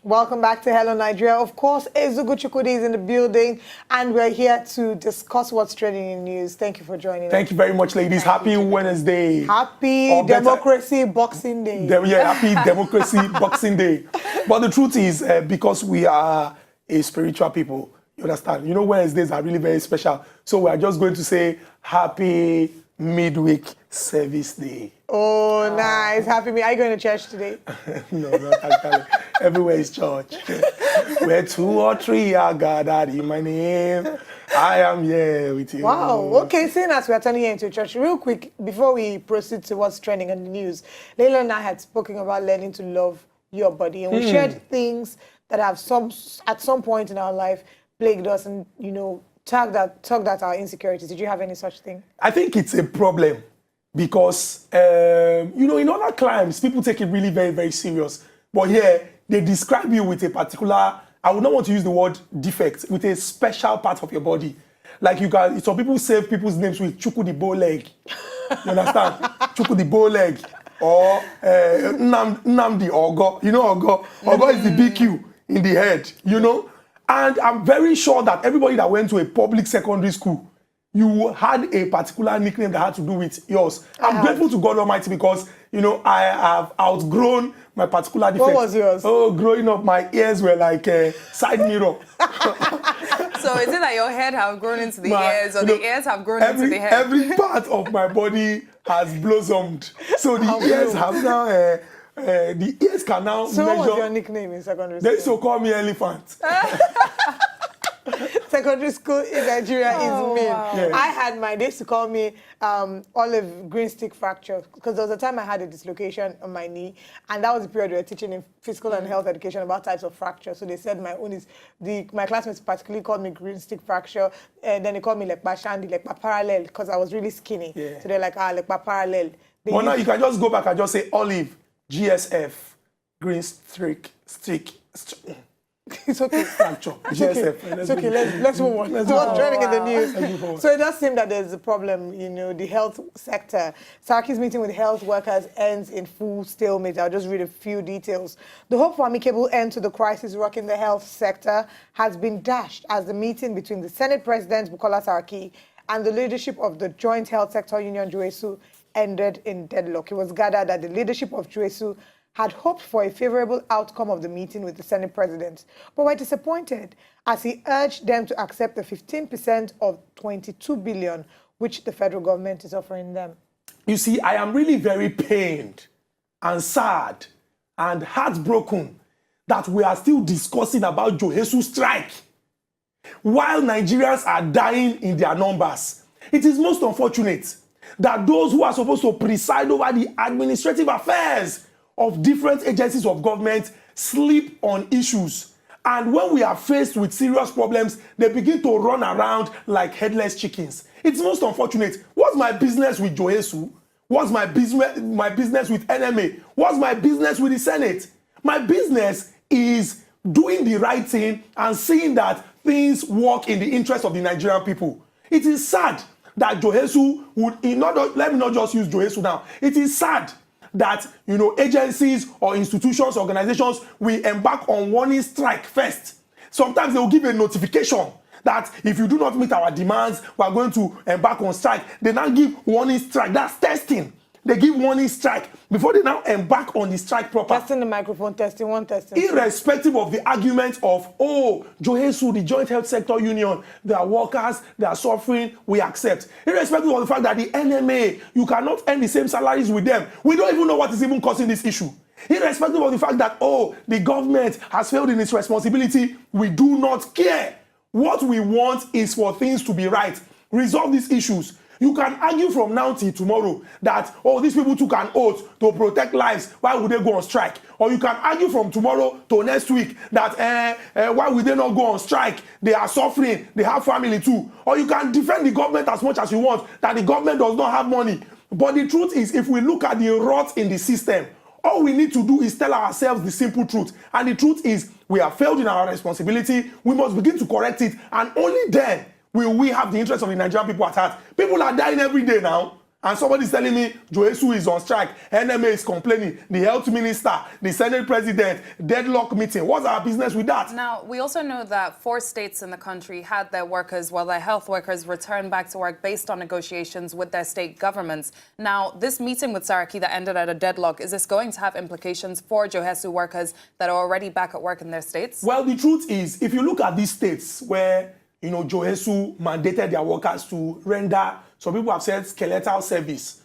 Welcome back to Hello Nigeria. Of course, Ezugu Chukwudi is in the building, and we're here to discuss what's trending in news. Thank you for joining us. Thank you very much, ladies. Happy Wednesday. Happy Democracy Boxing Day. Happy Democracy Boxing Day. But the truth is, because we are a spiritual people, you understand? You know, Wednesdays are really very special. So we are just going to say Happy Midweek Service Day. Oh, nice. Happy me. Are you going to church today? No, not actually. Everywhere is church. Where 2 or 3 are gathered in my name, I am here with you. Wow. Okay, seeing as we are turning here into church, real quick, before we proceed to what's trending in the news, Leila and I had spoken about learning to love your body, and we shared things that have at some point in our life plagued us and, you know, tugged at our insecurities. Did you have any such thing? I think it's a problem because, you know, in other climes, people take it really very, very serious. But here, they describe you with a particular, I would not want to use the word defect, with a special part of your body. Like you can, some people save people's names with Chuku the bow leg. You understand? Chuku the bow leg. Or Namdi Ogo. You know Ogo? Ogo is the BQ in the head, you know? And I'm very sure that everybody that went to a public secondary school, you had a particular nickname that had to do with yours. I'm grateful to God Almighty because, you know, I have outgrown my particular defect. What was yours? Oh, growing up, my ears were like a side mirror. So is it that your head have grown into the ears, or the ears have grown into the head? Every part of my body has blossomed. So the ears have now, the ears can now so measure. What was your nickname in secondary school? They used to call me Elephant. Secondary school in Nigeria is mean. Wow. Yes. They used to call me olive green stick fracture, because there was a time I had a dislocation on my knee, and that was the period we were teaching in physical and health education about types of fracture. So they said my own is, my classmates particularly called me green stick fracture, and then they called me lekpa shandi, lekpa parallel, because I was really skinny. Yeah. So they're like, lekpa parallel. Well, now you can just go back and just say olive, GSF, green stick. It's okay. Fracture. GSF. Okay. It's okay. Let's move on. What's trending in the news? So it does seem that there's a problem, you know, the health sector. Saraki's meeting with health workers ends in full stalemate. I'll just read a few details. The hope for amicable end to the crisis rocking the health sector has been dashed as the meeting between the Senate President, Bukola Saraki, and the leadership of the Joint Health Sector Union, JOHESU, ended in deadlock. It was gathered that the leadership of JOHESU had hoped for a favorable outcome of the meeting with the Senate President, but were disappointed as he urged them to accept the 15% of 22 billion which the federal government is offering them. You see, I am really very pained and sad and heartbroken that we are still discussing about JOHESU strike while Nigerians are dying in their numbers. It is most unfortunate that those who are supposed to preside over the administrative affairs of different agencies of government sleep on issues. And when we are faced with serious problems, they begin to run around like headless chickens. It's most unfortunate. What's my business with JOHESU? What's my business with NMA? What's my business with the Senate? My business is doing the right thing and seeing that things work in the interest of the Nigerian people. It is sad that JOHESU would, let me not just use JOHESU now. It is sad that, you know, agencies or institutions, organizations will embark on warning strike first. Sometimes they will give a notification that if you do not meet our demands, we are going to embark on strike. They now give warning strike. That's testing. They give warning strike before they now embark on the strike proper. Testing the microphone, testing one, testing. Irrespective of the argument of, oh, JOHESU, the Joint Health Sector Union, they are workers, they are suffering, we accept. Irrespective of the fact that the NMA, you cannot earn the same salaries with them. We don't even know what is even causing this issue. Irrespective of the fact that, oh, the government has failed in its responsibility, we do not care. What we want is for things to be right. Resolve these issues. You can argue from now till tomorrow that, oh, these people took an oath to protect lives. Why would they go on strike? Or you can argue from tomorrow to next week that, why would they not go on strike? They are suffering. They have family too. Or you can defend the government as much as you want, that the government does not have money. But the truth is, if we look at the rot in the system, all we need to do is tell ourselves the simple truth. And the truth is, we have failed in our responsibility. We must begin to correct it. And only then will we have the interest of the Nigerian people at heart. People are dying every day now. And somebody's telling me JOHESU is on strike, NMA is complaining, the health minister, the Senate president, deadlock meeting. What's our business with that? Now, we also know that 4 states in the country had their workers, well, their health workers, return back to work based on negotiations with their state governments. Now, this meeting with Saraki that ended at a deadlock, is this going to have implications for JOHESU workers that are already back at work in their states? Well, the truth is, if you look at these states where, you know, JOHESU mandated their workers to render, some people have said, skeletal service.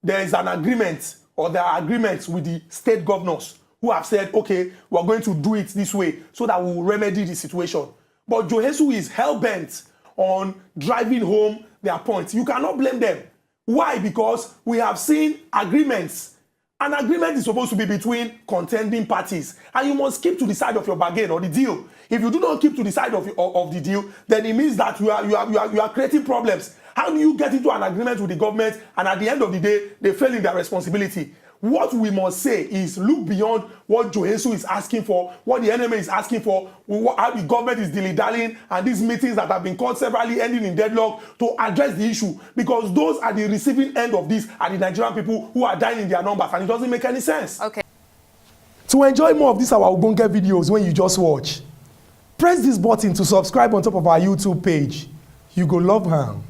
There is an agreement, or there are agreements with the state governors who have said, okay, we're going to do it this way so that we will remedy the situation. But JOHESU is hell-bent on driving home their point. You cannot blame them. Why? Because we have seen agreements. An agreement is supposed to be between contending parties, and you must keep to the side of your bargain or the deal. If you do not keep to the side of the deal, then it means that you are creating problems. How do you get into an agreement with the government and at the end of the day, they fail in their responsibility? What we must say is look beyond what JOHESU is asking for, what the NMA is asking for, how the government is dilly-dallying, and these meetings that have been called severally ending in deadlock to address the issue, because those are the receiving end of this are the Nigerian people who are dying in their numbers, and it doesn't make any sense. Okay. To enjoy more of these our Ogbonge videos when you just watch, press this button to subscribe on top of our YouTube page. You go love am.